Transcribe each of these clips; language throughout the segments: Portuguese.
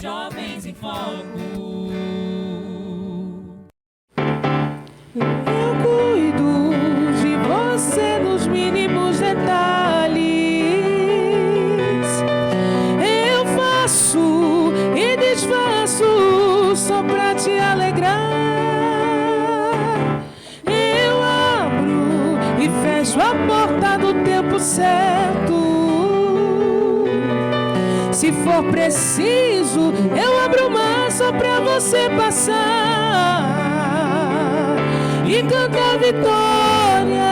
Jovens em Foco. Eu cuido de você nos mínimos detalhes. Eu faço e desfaço só pra te alegrar. Eu abro e fecho a porta do tempo certo. Se for preciso, eu abro o mar só pra você passar e cantar vitória.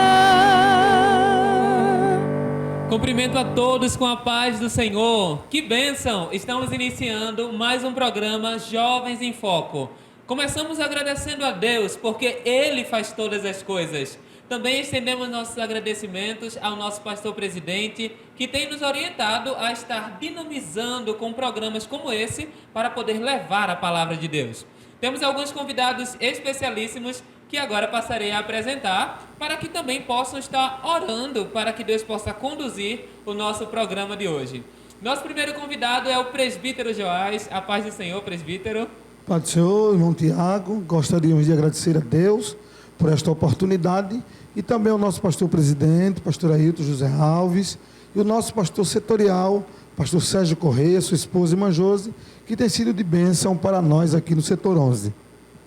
Cumprimento a todos com a paz do Senhor. Que bênção! Estamos iniciando mais um programa Jovens em Foco. Começamos agradecendo a Deus, porque Ele faz todas as coisas. Também estendemos nossos agradecimentos ao nosso pastor presidente, que tem nos orientado a estar dinamizando com programas como esse para poder levar a palavra de Deus. Temos alguns convidados especialíssimos que agora passarei a apresentar, para que também possam estar orando para que Deus possa conduzir o nosso programa de hoje. Nosso primeiro convidado é o presbítero Joás. A paz do Senhor, presbítero. Pai do Senhor, irmão Tiago, gostaríamos de agradecer a Deus por esta oportunidade e também ao nosso pastor presidente, pastor Ailton José Alves, e o nosso pastor setorial, pastor Sérgio Correia, sua esposa irmã Josi, que tem sido de bênção para nós aqui no setor 11.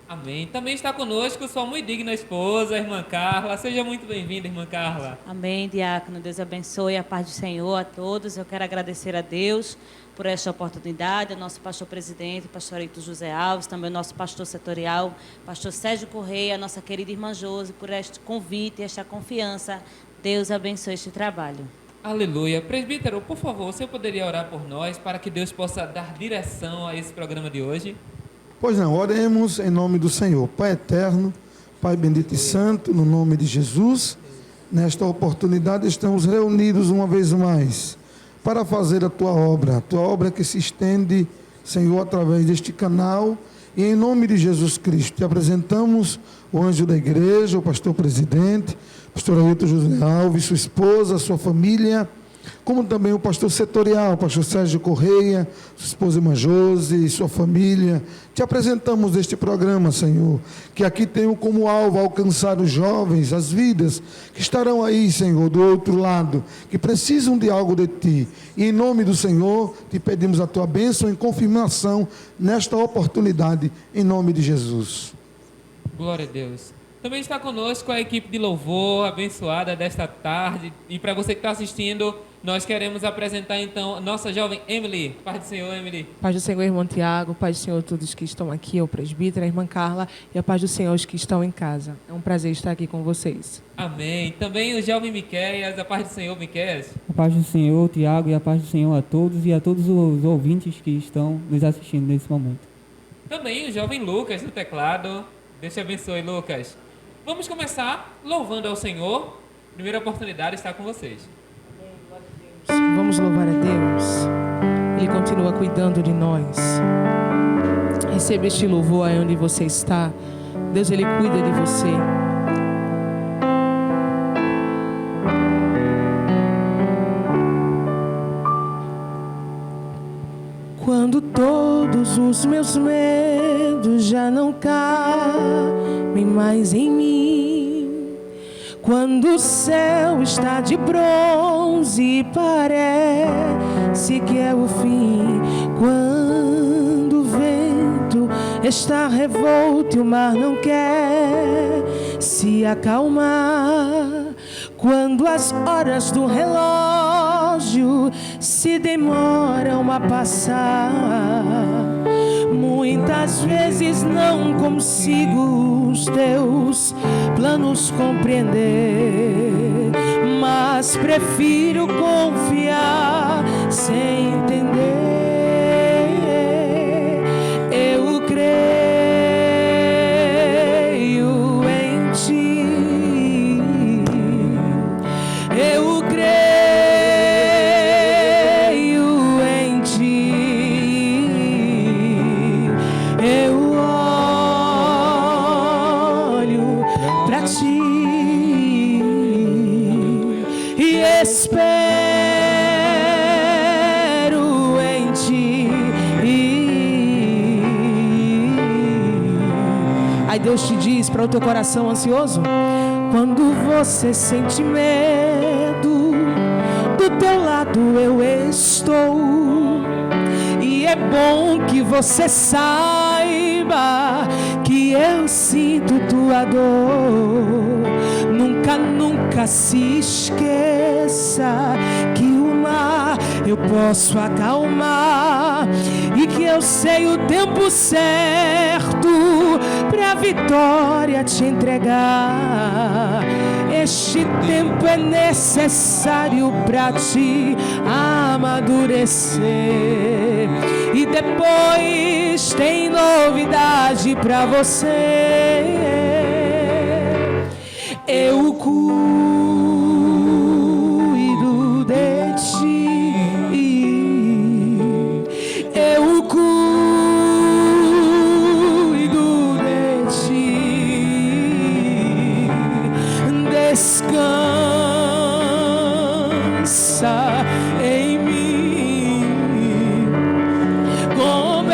Amém. Também está conosco sua muito digna esposa, a irmã Carla. Seja muito bem-vinda, irmã Carla. Amém, diácono. Deus abençoe, a paz do Senhor a todos. Eu quero agradecer a Deus por esta oportunidade, ao nosso pastor presidente, pastor Ailton José Alves, também ao nosso pastor setorial, pastor Sérgio Correia, a nossa querida irmã Josi, por este convite, esta confiança. Deus abençoe este trabalho. Aleluia. Presbítero, por favor, você poderia orar por nós para que Deus possa dar direção a esse programa de hoje? Pois não, oremos em nome do Senhor. Pai eterno, Pai bendito e santo, no nome de Jesus, nesta oportunidade estamos reunidos uma vez mais para fazer a Tua obra que se estende, Senhor, através deste canal, e em nome de Jesus Cristo, te apresentamos o anjo da igreja, o pastor presidente, pastor Ailton José Alves, sua esposa, sua família, como também o pastor setorial, o pastor Sérgio Correia, sua esposa irmã Josi, sua família. Te apresentamos este programa, Senhor, que aqui tem como alvo alcançar os jovens, as vidas que estarão aí, Senhor, do outro lado, que precisam de algo de Ti. E em nome do Senhor, te pedimos a Tua bênção em confirmação nesta oportunidade, em nome de Jesus. Glória a Deus. Também está conosco a equipe de louvor abençoada desta tarde. E para você que está assistindo, nós queremos apresentar então a nossa jovem Emily. Paz do Senhor, Emily. Paz do Senhor, irmão Tiago, paz do Senhor todos que estão aqui, o presbítero, a irmã Carla, e a paz do Senhor os que estão em casa. É um prazer estar aqui com vocês. Amém. Também o jovem Miqueias, a paz do Senhor, Miqueias. A paz do Senhor, Tiago, e a paz do Senhor a todos e a todos os ouvintes que estão nos assistindo nesse momento. Também o jovem Lucas no teclado. Deus te abençoe, Lucas. Vamos começar louvando ao Senhor. Primeira oportunidade está com vocês. Vamos louvar a Deus. Ele continua cuidando de nós. Receba este louvor aí onde você está. Deus, Ele cuida de você. Quando todos os meus medos já não cabem mais em mim, quando o céu está de bronze e parece que é o fim, quando o vento está revolto e o mar não quer se acalmar, quando as horas do relógio se demoram a passar, muitas vezes não consigo os teus planos compreender, mas prefiro confiar sem entender. Eu creio em Ti, eu creio em Ti, eu olho pra Ti e espero Aí Deus te diz para o teu coração ansioso: quando você sente medo, do teu lado eu estou. E é bom que você saiba que eu sinto tua dor. Nunca, nunca se esqueça que o mar eu posso acalmar e que eu sei o tempo certo pra vitória te entregar. Este tempo é necessário pra te amadurecer. E depois tem novidade pra você. Eu cuido de ti. Eu cuido de ti. Descansa em mim. Comece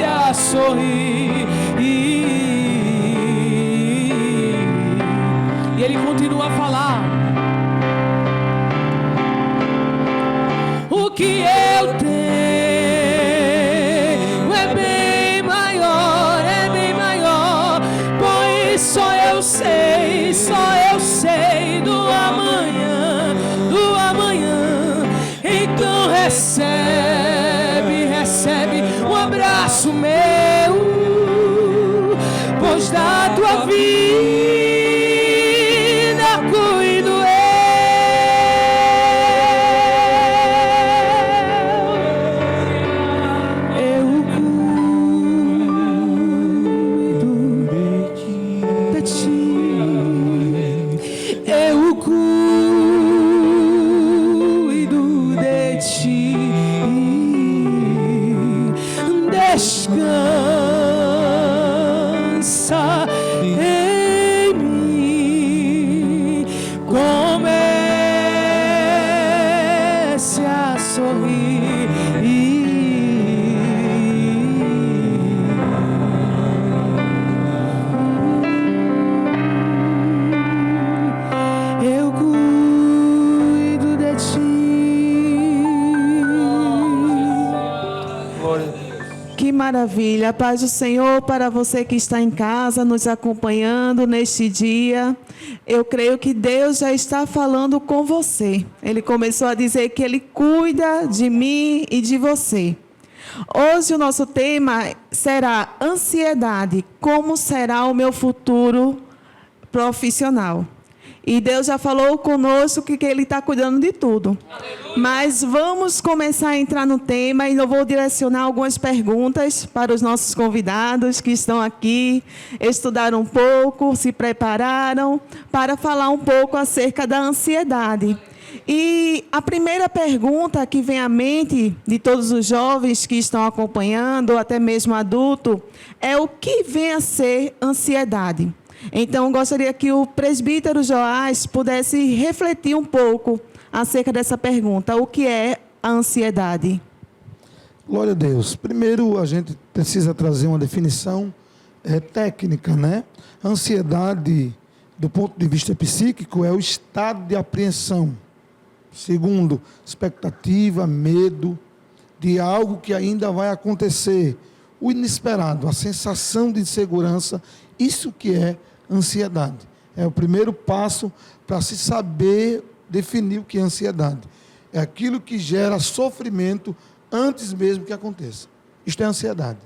a sorrir. E ele continua a falar: o que eu tenho é bem maior, pois só eu sei do amanhã. Então recebe um abraço meu, pois da tua vida cuido eu. Eu cuido de ti. Eu cuido de ti. Descansa em mim. Comece a sorrir. Eu cuido de ti. Glória a Deus. Que maravilha, a paz do Senhor para você que está em casa, nos acompanhando neste dia. Eu creio que Deus já está falando com você. Ele começou a dizer que Ele cuida de mim e de você. Hoje o nosso tema será ansiedade, como será o meu futuro profissional. E Deus já falou conosco que Ele está cuidando de tudo. Mas vamos começar a entrar no tema e eu vou direcionar algumas perguntas para os nossos convidados que estão aqui, estudaram um pouco, se prepararam para falar um pouco acerca da ansiedade. E a primeira pergunta que vem à mente de todos os jovens que estão acompanhando, ou até mesmo adulto, é o que vem a ser ansiedade? Então, gostaria que o presbítero Joás pudesse refletir um pouco acerca dessa pergunta. O que é a ansiedade? Glória a Deus. Primeiro, a gente precisa trazer uma definição técnica, né? Ansiedade, do ponto de vista psíquico, é o estado de apreensão. Segundo, expectativa, medo de algo que ainda vai acontecer. O inesperado, a sensação de insegurança, isso que é ansiedade. É o primeiro passo para se saber definir o que é ansiedade. É aquilo que gera sofrimento antes mesmo que aconteça. Isto é ansiedade.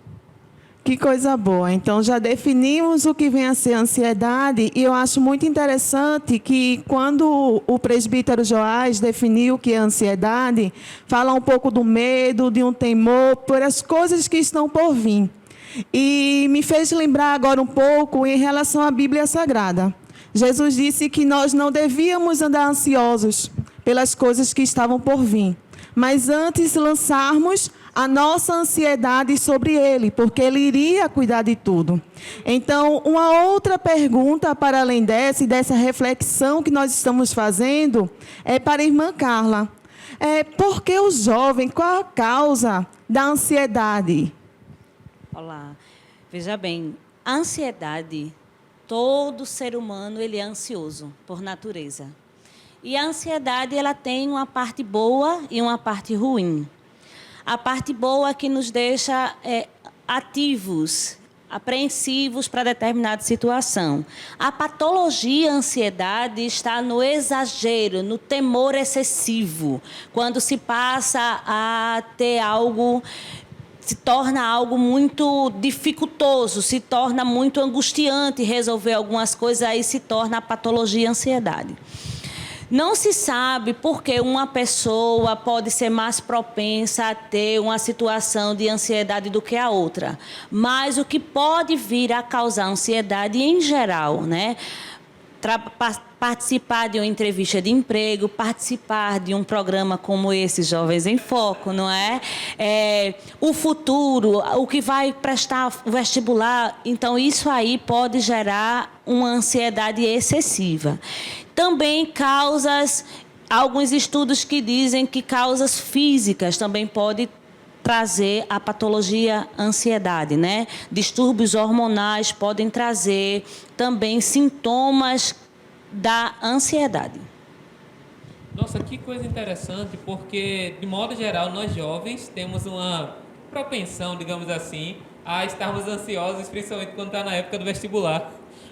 Que coisa boa. Então, já definimos o que vem a ser ansiedade e eu acho muito interessante que quando o presbítero Joás definiu o que é ansiedade, fala um pouco do medo, de um temor por as coisas que estão por vir. E me fez lembrar agora um pouco em relação à Bíblia Sagrada. Jesus disse que nós não devíamos andar ansiosos pelas coisas que estavam por vir, mas antes lançarmos a nossa ansiedade sobre Ele, porque Ele iria cuidar de tudo. Então, uma outra pergunta para além dessa e dessa reflexão que nós estamos fazendo é para a irmã Carla. Por que o jovem, qual a causa da ansiedade? Olá. Veja bem, a ansiedade, todo ser humano ele é ansioso por natureza. E a ansiedade ela tem uma parte boa e uma parte ruim. A parte boa é que nos deixa ativos, apreensivos para determinada situação. A patologia ansiedade está no exagero, no temor excessivo, quando se passa a ter algo, se torna algo muito dificultoso, se torna muito angustiante resolver algumas coisas, aí se torna a patologia ansiedade. Não se sabe por que uma pessoa pode ser mais propensa a ter uma situação de ansiedade do que a outra. Mas o que pode vir a causar ansiedade em geral, né? Participar de uma entrevista de emprego, participar de um programa como esse, Jovens em Foco, não é? O futuro, o que vai prestar o vestibular. Então, isso aí pode gerar uma ansiedade excessiva. Também causas, alguns estudos que dizem que causas físicas também podem trazer a patologia ansiedade, né? Distúrbios hormonais podem trazer também sintomas da ansiedade. Nossa, que coisa interessante, porque, de modo geral, nós jovens temos uma propensão, digamos assim, a estarmos ansiosos, principalmente quando está na época do vestibular.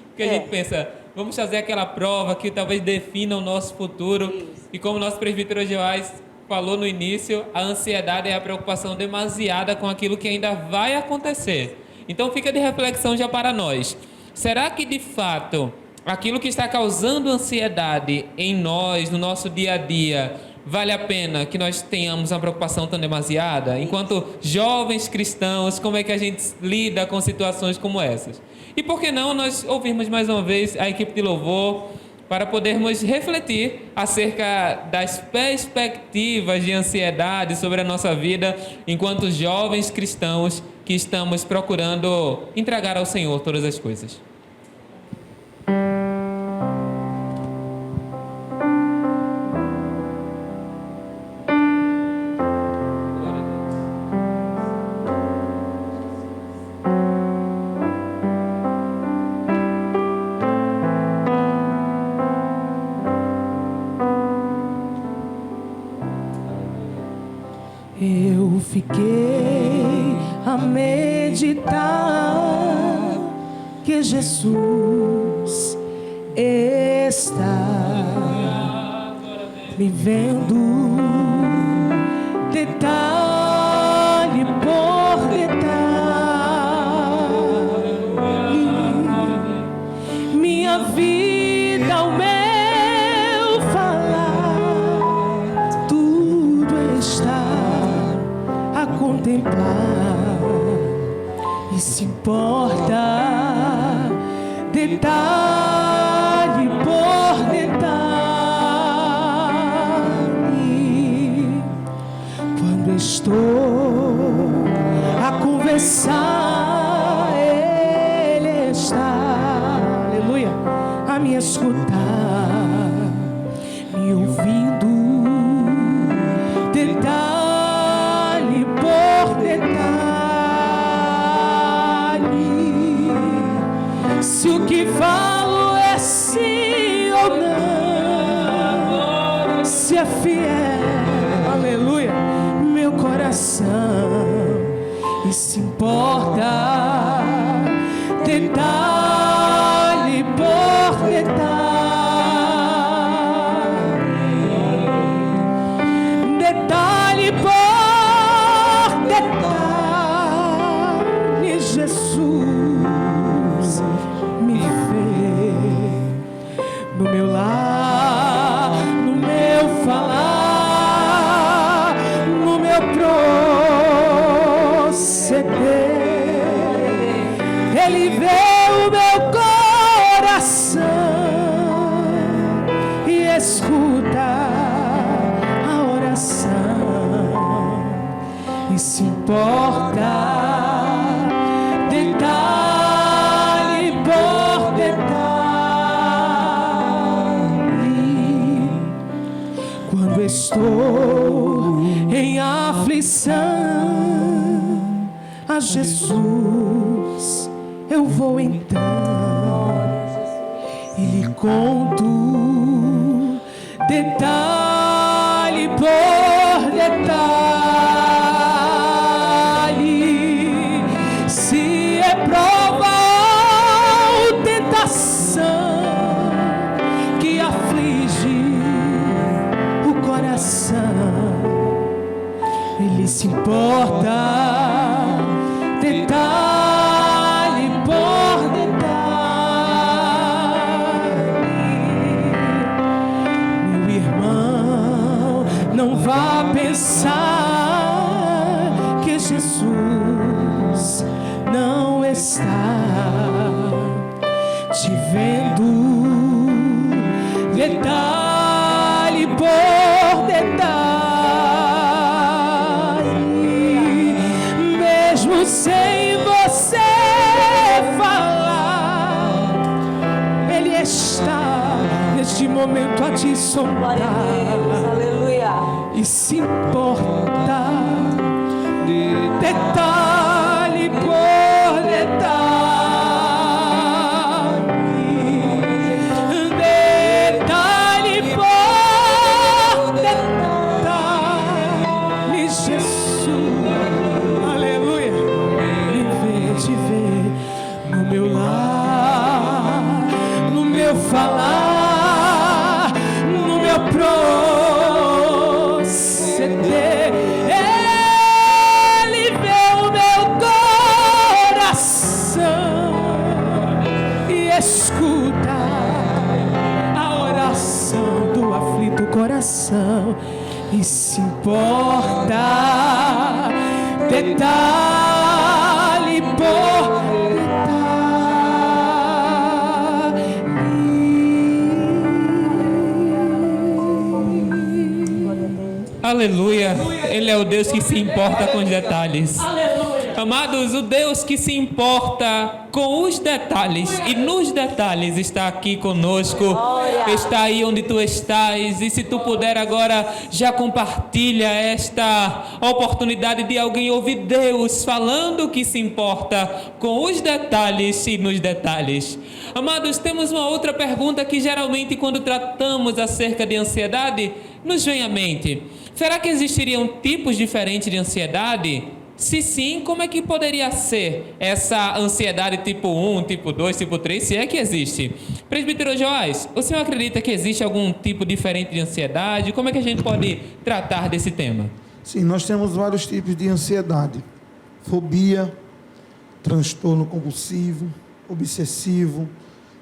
Porque a gente pensa, vamos fazer aquela prova que talvez defina o nosso futuro. Isso. E como o nosso presbítero Joás falou no início, a ansiedade é a preocupação demasiada com aquilo que ainda vai acontecer. Então fica de reflexão já para nós. Será que, de fato, aquilo que está causando ansiedade em nós, no nosso dia a dia, vale a pena que nós tenhamos uma preocupação tão demasiada? Enquanto jovens cristãos, como é que a gente lida com situações como essas? E por que não nós ouvirmos mais uma vez a equipe de louvor para podermos refletir acerca das perspectivas de ansiedade sobre a nossa vida enquanto jovens cristãos que estamos procurando entregar ao Senhor todas as coisas. Eu fiquei a meditar que Jesus está me vendo detalhe por detalhe, minha vida, o meu falar, tudo está a contemplar e se importa detalhe por detalhe. Quando estou a conversar, Ele está, aleluia, a me escutar, me ouvindo detalhe por detalhe. Se o que falo é sim ou não, se é fiel, aleluia, meu coração, e se importa detalhe por detalhe, detalhe por detalhe, Jesus me vê no meu lar, no meu falar, no meu proceder. Ele vê o meu coração e escuta a oração e se importa detalhe por detalhe. Quando estou em aflição, a Jesus eu vou então e lhe conto detalhe por detalhe, se é prova ou tentação que aflige o coração, Ele se importa detalhe por detalhe. Meu irmão, não vá pensar que Jesus não está te vendo detalhe por detalhe, mesmo sem você falar, Ele está neste momento a te sondar e se importa detalhe por detalhe, detalhe por detalhe. Jesus, aleluia, te ver no meu lar, no meu falar, no meu proceder. Ele vê o meu coração e escuta a oração do aflito coração e se importa detalhe por detalhe. Aleluia. Ele é o Deus que se importa com os detalhes. Amados, o Deus que se importa com os detalhes e nos detalhes está aqui conosco, está aí onde tu estás, e se tu puder agora já compartilha esta oportunidade de alguém ouvir Deus falando que se importa com os detalhes e nos detalhes. Amados, temos uma outra pergunta que geralmente quando tratamos acerca de ansiedade nos vem à mente. Será que existiriam tipos diferentes de ansiedade? Se sim, como é que poderia ser essa ansiedade tipo 1, tipo 2, tipo 3, se é que existe? Presbítero Joás, o senhor acredita que existe algum tipo diferente de ansiedade? Como é que a gente pode tratar desse tema? Sim, nós temos vários tipos de ansiedade. Fobia, transtorno compulsivo, obsessivo,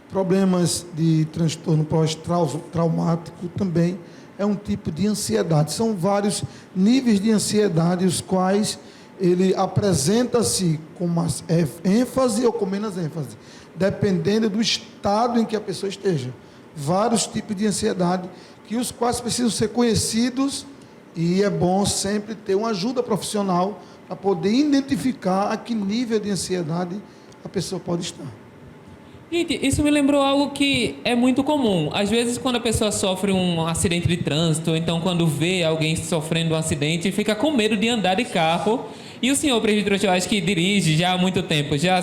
problemas de transtorno pós-traumático também é um tipo de ansiedade. São vários níveis de ansiedade, os quais ele apresenta-se com mais ênfase ou com menos ênfase, dependendo do estado em que a pessoa esteja. Vários tipos de ansiedade, que os quais precisam ser conhecidos, e é bom sempre ter uma ajuda profissional para poder identificar a que nível de ansiedade a pessoa pode estar. Gente, isso me lembrou algo que é muito comum. Às vezes, quando a pessoa sofre um acidente de trânsito, ou então quando vê alguém sofrendo um acidente, fica com medo de andar de carro. E o senhor, presbítero Joás, que dirige já há muito tempo, já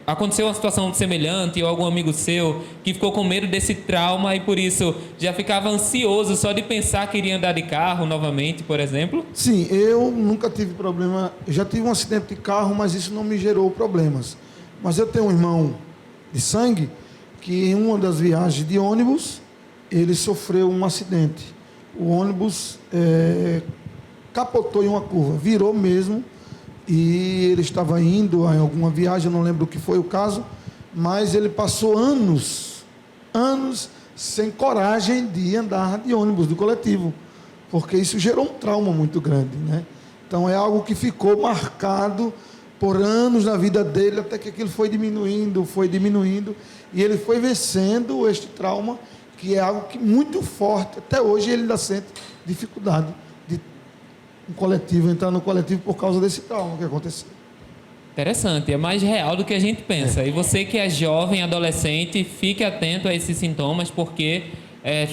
aconteceu uma situação semelhante, ou algum amigo seu que ficou com medo desse trauma e por isso já ficava ansioso só de pensar que iria andar de carro novamente, por exemplo? Sim, eu nunca tive problema. Eu já tive um acidente de carro, mas isso não me gerou problemas. Mas eu tenho um irmão de sangue que em uma das viagens de ônibus ele sofreu um acidente. O ônibus capotou em uma curva, virou mesmo, e ele estava indo em alguma viagem, eu não lembro o que foi o caso, mas ele passou anos sem coragem de andar de ônibus, do coletivo, porque isso gerou um trauma muito grande, né? Então é algo que ficou marcado por anos na vida dele, até que aquilo foi diminuindo, e ele foi vencendo este trauma, que é algo que muito forte, até hoje ele ainda sente dificuldade de entrar no coletivo por causa desse trauma que aconteceu. Interessante, é mais real do que a gente pensa. E você que é jovem, adolescente, fique atento a esses sintomas, porque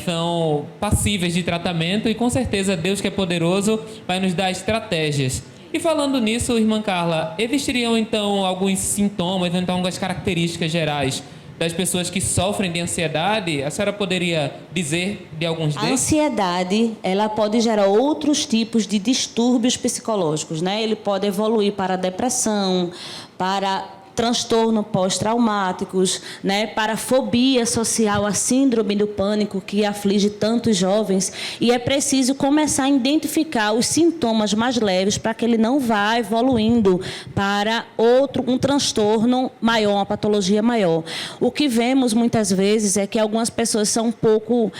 são passíveis de tratamento e com certeza Deus, que é poderoso, vai nos dar estratégias. E falando nisso, irmã Carla, existiriam então alguns sintomas, então algumas características gerais das pessoas que sofrem de ansiedade? A senhora poderia dizer de alguns A deles? ansiedade, ela pode gerar outros tipos de distúrbios psicológicos, né? Ele pode evoluir para depressão, para transtorno pós-traumáticos, né, para fobia social, a síndrome do pânico que aflige tantos jovens, e é preciso começar a identificar os sintomas mais leves para que ele não vá evoluindo para um transtorno maior, uma patologia maior. O que vemos muitas vezes é que algumas pessoas são um pouco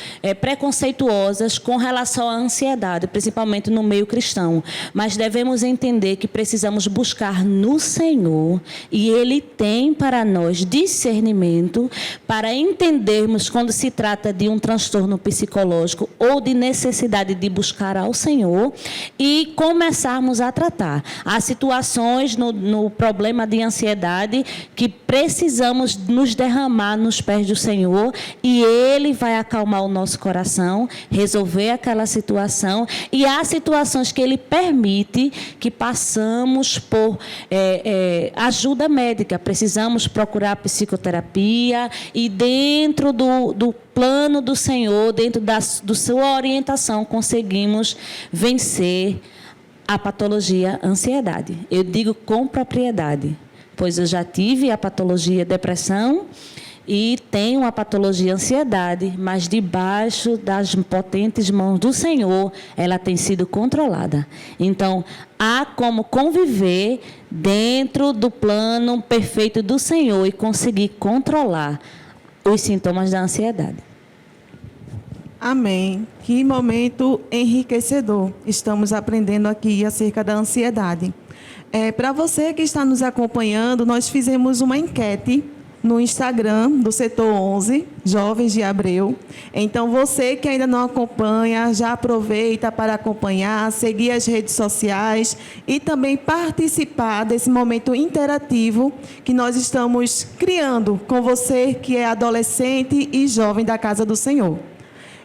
preconceituosas com relação à ansiedade, principalmente no meio cristão, mas devemos entender que precisamos buscar no Senhor, e Ele tem para nós discernimento para entendermos quando se trata de um transtorno psicológico ou de necessidade de buscar ao Senhor e começarmos a tratar. Há situações no problema de ansiedade que precisamos nos derramar nos pés do Senhor, e Ele vai acalmar o nosso coração, resolver aquela situação, e há situações que Ele permite que passamos por ajuda médica. Precisamos procurar psicoterapia, e dentro do plano do Senhor, dentro da sua orientação, conseguimos vencer a patologia ansiedade. Eu digo com propriedade, pois eu já tive a patologia depressão e tenho a patologia ansiedade, mas debaixo das potentes mãos do Senhor, ela tem sido controlada. Então, há como conviver dentro do plano perfeito do Senhor e conseguir controlar os sintomas da ansiedade. Amém. Que momento enriquecedor. Estamos aprendendo aqui acerca da ansiedade. Para você que está nos acompanhando, nós fizemos uma enquete no Instagram do Setor 11, Jovens de Abreu. Então, você que ainda não acompanha, já aproveita para acompanhar, seguir as redes sociais e também participar desse momento interativo que nós estamos criando com você que é adolescente e jovem da Casa do Senhor.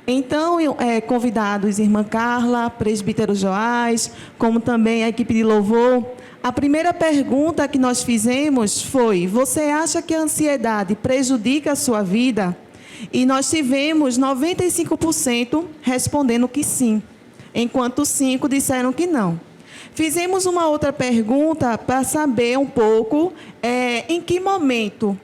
Então, convidados, irmã Carla, presbítero Joás, como também a equipe de louvor, a primeira pergunta que nós fizemos foi: você acha que a ansiedade prejudica a sua vida? E nós tivemos 95% respondendo que sim, enquanto 5% disseram que não. Fizemos uma outra pergunta para saber um pouco em que momento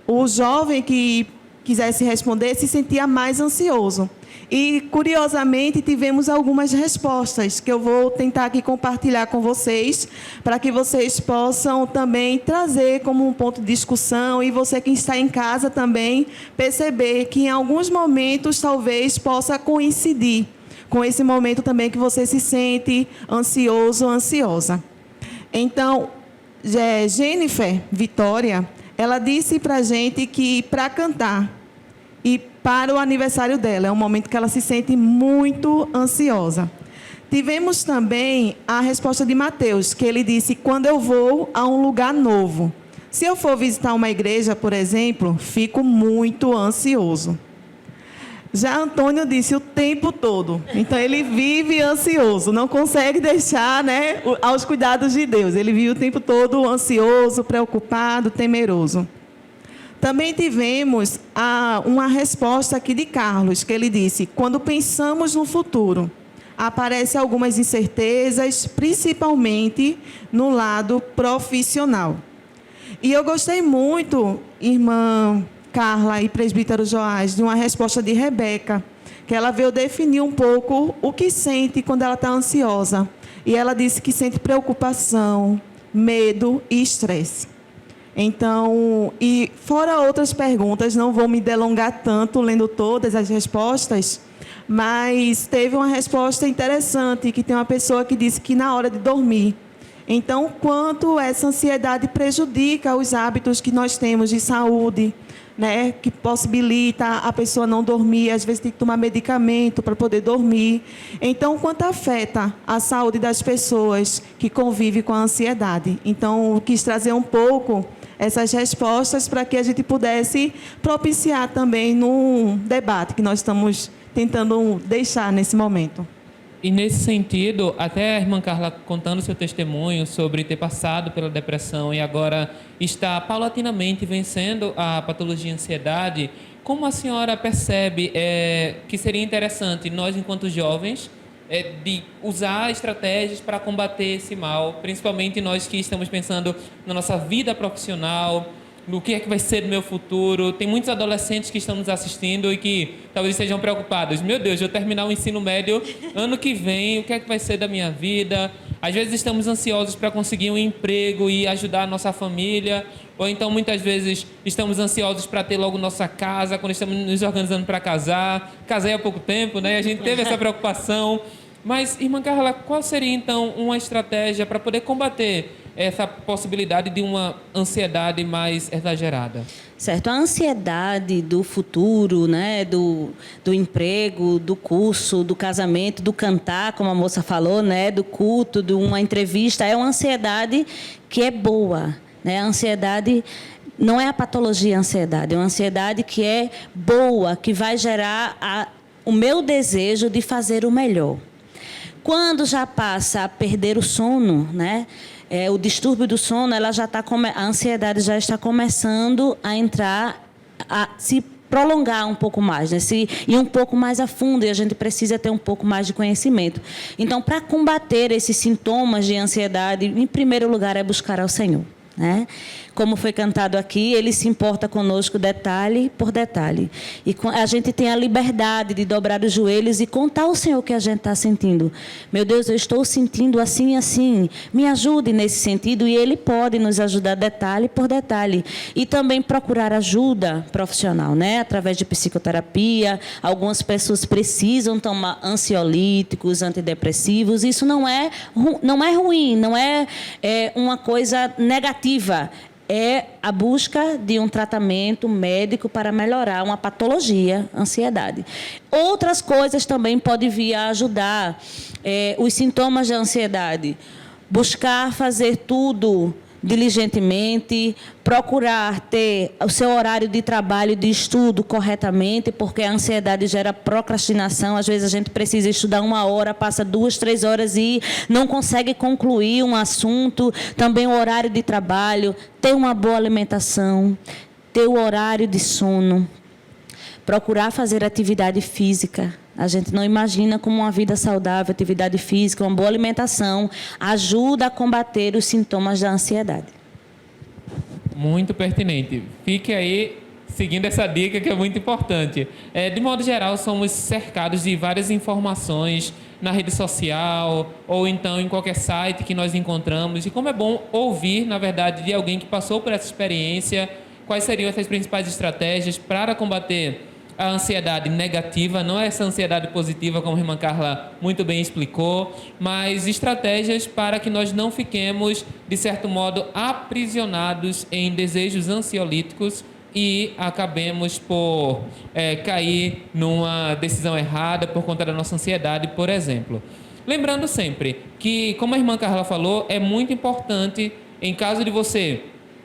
o jovem que quisesse responder se sentia mais ansioso. E, curiosamente, tivemos algumas respostas que eu vou tentar aqui compartilhar com vocês, para que vocês possam também trazer como um ponto de discussão, e você que está em casa também perceber que em alguns momentos talvez possa coincidir com esse momento também que você se sente ansioso ou ansiosa. Então, Jennifer Vitória, ela disse para a gente que para cantar e para o aniversário dela, é um momento que ela se sente muito ansiosa. Tivemos também a resposta de Mateus, que ele disse: quando eu vou a um lugar novo. Se eu for visitar uma igreja, por exemplo, fico muito ansioso. Já Antônio disse o tempo todo. Então, ele vive ansioso, não consegue deixar, né, aos cuidados de Deus. Ele vive o tempo todo ansioso, preocupado, temeroso. Também tivemos uma resposta aqui de Carlos, que ele disse: quando pensamos no futuro, aparecem algumas incertezas, principalmente no lado profissional. E eu gostei muito, irmã Carla e presbítero Joás, de uma resposta de Rebeca, que ela veio definir um pouco o que sente quando ela está ansiosa. E ela disse que sente preocupação, medo e estresse. Então, e fora outras perguntas, não vou me delongar tanto lendo todas as respostas, mas teve uma resposta interessante, que tem uma pessoa que disse que na hora de dormir. Então, quanto essa ansiedade prejudica os hábitos que nós temos de saúde, né, que possibilita a pessoa não dormir, às vezes tem que tomar medicamento para poder dormir. Então, quanto afeta a saúde das pessoas que convivem com a ansiedade. Então, eu quis trazer um pouco essas respostas para que a gente pudesse propiciar também num debate que nós estamos tentando deixar nesse momento. E nesse sentido, até a irmã Carla contando seu testemunho sobre ter passado pela depressão e agora está paulatinamente vencendo a patologia ansiedade, como a senhora percebe que seria interessante nós, enquanto jovens, de usar estratégias para combater esse mal, principalmente nós que estamos pensando na nossa vida profissional, no que é que vai ser do meu futuro? Tem muitos adolescentes que estão nos assistindo e que talvez estejam preocupados. Meu Deus, eu vou terminar o ensino médio ano que vem, o que é que vai ser da minha vida? Às vezes estamos ansiosos para conseguir um emprego e ajudar a nossa família, ou então muitas vezes estamos ansiosos para ter logo nossa casa, quando estamos nos organizando para casar. Casei há pouco tempo, né? A gente teve essa preocupação. Mas, irmã Carla, qual seria então uma estratégia para poder combater essa possibilidade de uma ansiedade mais exagerada? Certo, a ansiedade do futuro, né, do emprego, do curso, do casamento, do cantar, como a moça falou, né, do culto, de uma entrevista, é uma ansiedade que é boa, né? A ansiedade não é a patologia ansiedade, é uma ansiedade que é boa, que vai gerar o meu desejo de fazer o melhor. Quando já passa a perder o sono, né? O distúrbio do sono, a ansiedade já está começando a entrar, a se prolongar um pouco mais, né? Ir um pouco mais a fundo, e a gente precisa ter um pouco mais de conhecimento. Então, para combater esses sintomas de ansiedade, em primeiro lugar, é buscar ao Senhor, né? Como foi cantado aqui, Ele se importa conosco detalhe por detalhe. E a gente tem a liberdade de dobrar os joelhos e contar ao Senhor o que a gente está sentindo. Meu Deus, eu estou sentindo assim e assim. Me ajude nesse sentido, e Ele pode nos ajudar detalhe por detalhe. E também procurar ajuda profissional, né? Através de psicoterapia. Algumas pessoas precisam tomar ansiolíticos, antidepressivos. Isso não é ruim, não é uma coisa negativa. É a busca de um tratamento médico para melhorar uma patologia, ansiedade. Outras coisas também podem vir a ajudar os sintomas de ansiedade. Buscar fazer tudo diligentemente, procurar ter o seu horário de trabalho e de estudo corretamente, porque a ansiedade gera procrastinação. Às vezes a gente precisa estudar 1 hora, passa 2, 3 horas e não consegue concluir um assunto. Também o horário de trabalho, ter uma boa alimentação, ter o horário de sono, procurar fazer atividade física. A gente não imagina como uma vida saudável, atividade física, uma boa alimentação ajuda a combater os sintomas da ansiedade. Muito pertinente. Fique aí seguindo essa dica que é muito importante. De modo geral, somos cercados de várias informações na rede social ou então em qualquer site que nós encontramos. E como é bom ouvir, na verdade, de alguém que passou por essa experiência, quais seriam essas principais estratégias para combater a ansiedade negativa, não é essa ansiedade positiva, como a irmã Carla muito bem explicou, mas estratégias para que nós não fiquemos, de certo modo, aprisionados em desejos ansiolíticos e acabemos por cair numa decisão errada por conta da nossa ansiedade, por exemplo. Lembrando sempre que, como a irmã Carla falou, é muito importante, em caso de você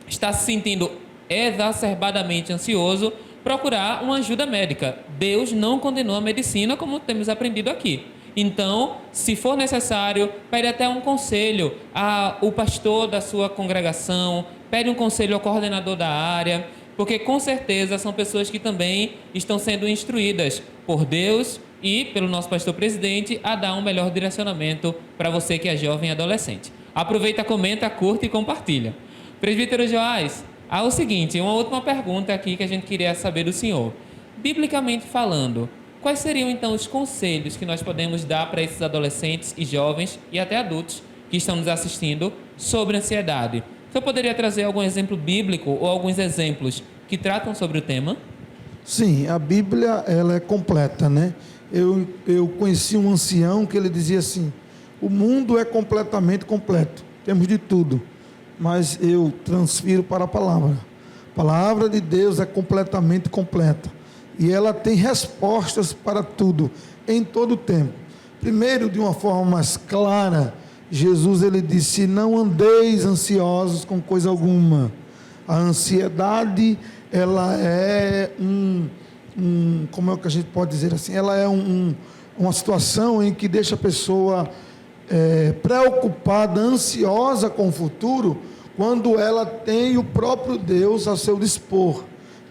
estar se sentindo exacerbadamente ansioso, procurar uma ajuda médica. Deus não condenou a medicina, como temos aprendido aqui. Então, se for necessário, pede até um conselho ao pastor da sua congregação, pede um conselho ao coordenador da área, porque com certeza são pessoas que também estão sendo instruídas por Deus e pelo nosso pastor presidente a dar um melhor direcionamento para você que é jovem e adolescente. Aproveita, comenta, curte e compartilha. Presbítero Joás, há o seguinte, uma última pergunta aqui que a gente queria saber do senhor. Biblicamente falando, quais seriam então os conselhos que nós podemos dar para esses adolescentes e jovens e até adultos que estão nos assistindo sobre ansiedade? O senhor poderia trazer algum exemplo bíblico ou alguns exemplos que tratam sobre o tema? Sim, a Bíblia ela é completa, né? Eu conheci um ancião que ele dizia assim: o mundo é completamente completo, temos de tudo, mas eu transfiro para a palavra. A palavra de Deus é completamente completa e ela tem respostas para tudo, em todo o tempo. Primeiro, de uma forma mais clara, Jesus ele disse: não andeis ansiosos com coisa alguma. A ansiedade ela é como é que a gente pode dizer assim? Ela é uma situação em que deixa a pessoa preocupada, ansiosa com o futuro, quando ela tem o próprio Deus a seu dispor.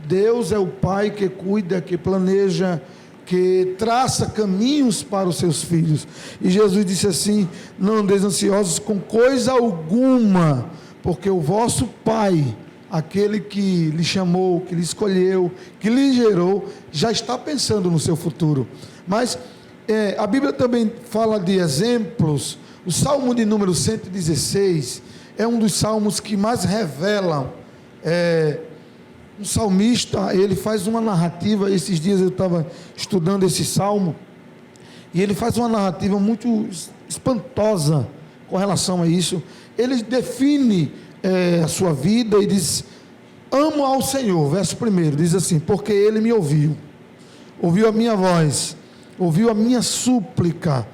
Deus é o Pai que cuida, que planeja, que traça caminhos para os seus filhos. E Jesus disse assim: não andeis ansiosos com coisa alguma, porque o vosso Pai, aquele que lhe chamou, que lhe escolheu, que lhe gerou, já está pensando no seu futuro. Mas a Bíblia também fala de exemplos. O Salmo de número 116 é um dos salmos que mais revelam. Um salmista, ele faz uma narrativa. Esses dias eu estava estudando esse salmo, e ele faz uma narrativa muito espantosa com relação a isso. Ele define a sua vida e diz: amo ao Senhor. Verso 1 diz assim: porque Ele me ouviu a minha voz, ouviu a minha súplica.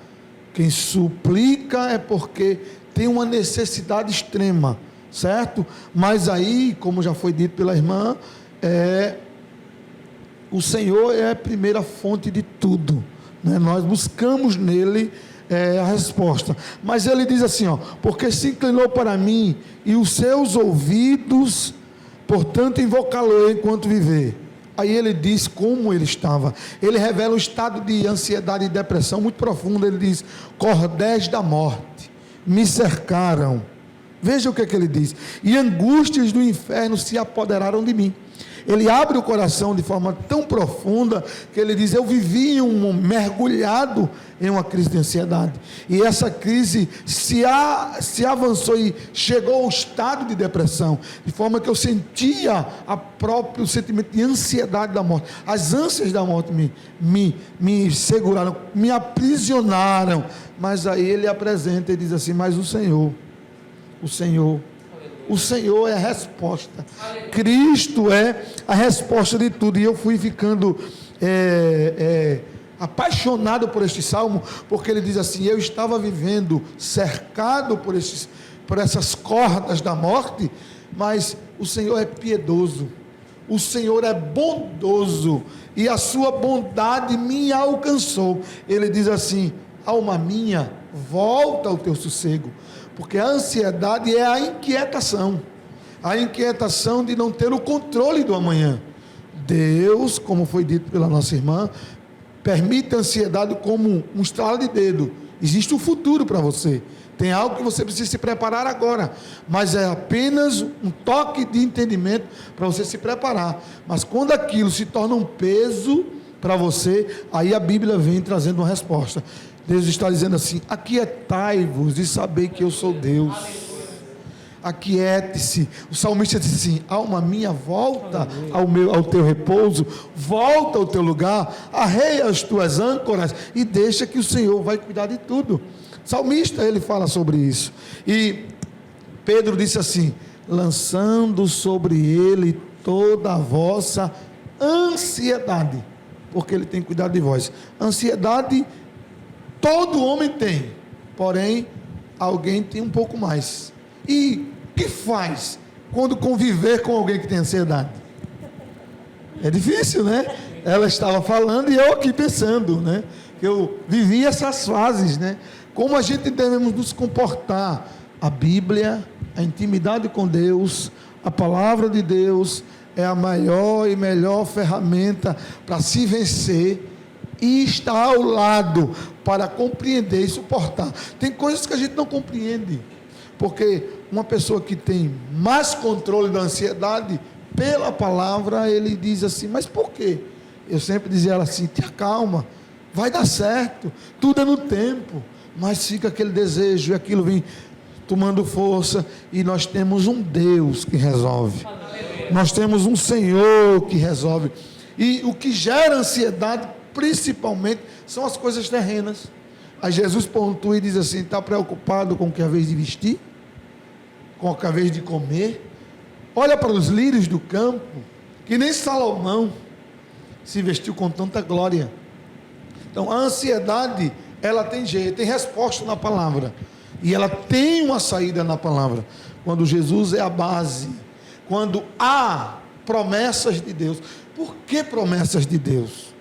Quem suplica é porque tem uma necessidade extrema, certo? Mas aí, como já foi dito pela irmã, o Senhor é a primeira fonte de tudo, né? Nós buscamos nele a resposta. Mas ele diz assim, porque se inclinou para mim e os seus ouvidos, portanto invocá-lo enquanto viver. Aí ele diz como ele estava. Ele revela um estado de ansiedade e depressão muito profundo. Ele diz: cordéis da morte me cercaram. Veja o que ele diz: e angústias do inferno se apoderaram de mim. Ele abre o coração de forma tão profunda que ele diz: eu vivi mergulhado em uma crise de ansiedade, e essa crise se avançou e chegou ao estado de depressão, de forma que eu sentia o próprio sentimento de ansiedade da morte. As ânsias da morte me seguraram, me aprisionaram. Mas aí ele apresenta e diz assim: mas o Senhor é a resposta. Cristo é a resposta de tudo. E eu fui ficando apaixonado por este salmo, porque ele diz assim: eu estava vivendo cercado por essas cordas da morte, mas o Senhor é piedoso, o Senhor é bondoso, e a sua bondade me alcançou. Ele diz assim: alma minha, volta ao teu sossego. Porque a ansiedade é a inquietação de não ter o controle do amanhã. Deus, como foi dito pela nossa irmã, permite a ansiedade como um estralo de dedo. Existe um futuro para você, tem algo que você precisa se preparar agora, mas é apenas um toque de entendimento para você se preparar. Mas quando aquilo se torna um peso para você, aí a Bíblia vem trazendo uma resposta. Deus está dizendo assim: aquietai-vos e sabei que eu sou Deus. Aquiete-se. O salmista diz assim: alma minha, volta ao teu repouso, volta ao teu lugar, arreia as tuas âncoras e deixa que o Senhor vai cuidar de tudo. O salmista, ele fala sobre isso. E Pedro disse assim: lançando sobre ele toda a vossa ansiedade, porque ele tem cuidado de vós. Ansiedade todo homem tem, porém alguém tem um pouco mais. E o que faz quando conviver com alguém que tem ansiedade? É difícil, né? Ela estava falando e eu aqui pensando, né? Eu vivi essas fases, né? Como a gente devemos nos comportar. A Bíblia, a intimidade com Deus, a palavra de Deus é a maior e melhor ferramenta para se vencer e estar ao lado para compreender e suportar. Tem coisas que a gente não compreende, porque uma pessoa que tem mais controle da ansiedade, pela palavra, ele diz assim: mas por quê? Eu sempre dizia ela assim: te acalma, vai dar certo, tudo é no tempo. Mas fica aquele desejo e aquilo vem tomando força, e nós temos um Deus que resolve, nós temos um Senhor que resolve. E o que gera ansiedade principalmente são as coisas terrenas. Aí Jesus pontua e diz assim: está preocupado com o que é a vez de vestir? Com o que é a vez de comer? Olha para os lírios do campo, que nem Salomão se vestiu com tanta glória. Então a ansiedade, ela tem jeito, tem resposta na palavra, e ela tem uma saída na palavra. Quando Jesus é a base, quando há promessas de Deus. Por que promessas de Deus?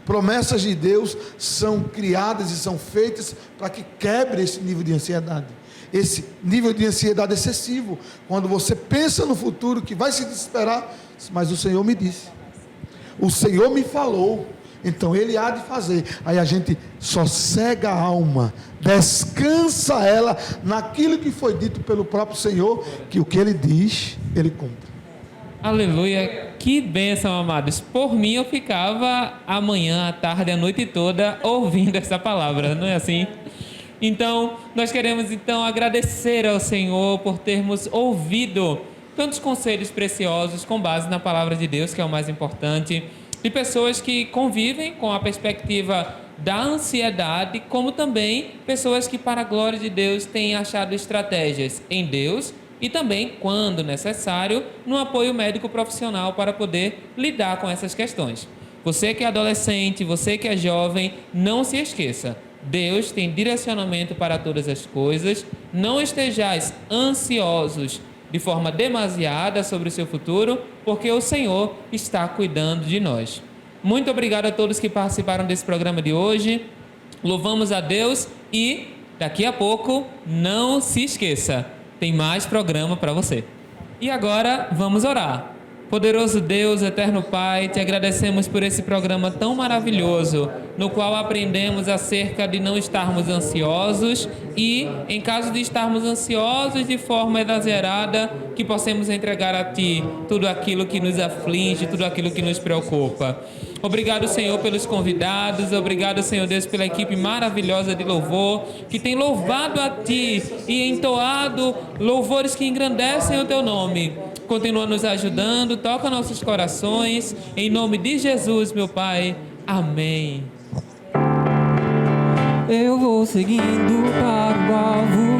Promessas de Deus são criadas e são feitas para que quebre esse nível de ansiedade. Esse nível de ansiedade excessivo, quando você pensa no futuro que vai se desesperar, mas o Senhor me disse, o Senhor me falou, então Ele há de fazer. Aí a gente sossega a alma, descansa ela naquilo que foi dito pelo próprio Senhor, que o que Ele diz, Ele cumpre. Aleluia, que bênção, amados. Por mim eu ficava a manhã, a tarde, a noite toda ouvindo essa palavra, não é assim? Então, nós queremos agradecer ao Senhor por termos ouvido tantos conselhos preciosos com base na palavra de Deus, que é o mais importante, de pessoas que convivem com a perspectiva da ansiedade, como também pessoas que, para a glória de Deus, têm achado estratégias em Deus e também, quando necessário, no apoio médico profissional para poder lidar com essas questões. Você que é adolescente, você que é jovem, não se esqueça. Deus tem direcionamento para todas as coisas. Não estejais ansiosos de forma demasiada sobre o seu futuro, porque o Senhor está cuidando de nós. Muito obrigado a todos que participaram desse programa de hoje. Louvamos a Deus e daqui a pouco, não se esqueça, tem mais programa para você. E agora vamos orar. Poderoso Deus, eterno Pai, te agradecemos por esse programa tão maravilhoso, no qual aprendemos acerca de não estarmos ansiosos e, em caso de estarmos ansiosos de forma exagerada, que possamos entregar a Ti tudo aquilo que nos aflige, tudo aquilo que nos preocupa. Obrigado, Senhor, pelos convidados, obrigado, Senhor Deus, pela equipe maravilhosa de louvor, que tem louvado a Ti e entoado louvores que engrandecem o Teu nome. Continua nos ajudando, toca nossos corações, em nome de Jesus, meu Pai. Amém. Eu vou seguindo para o alvo.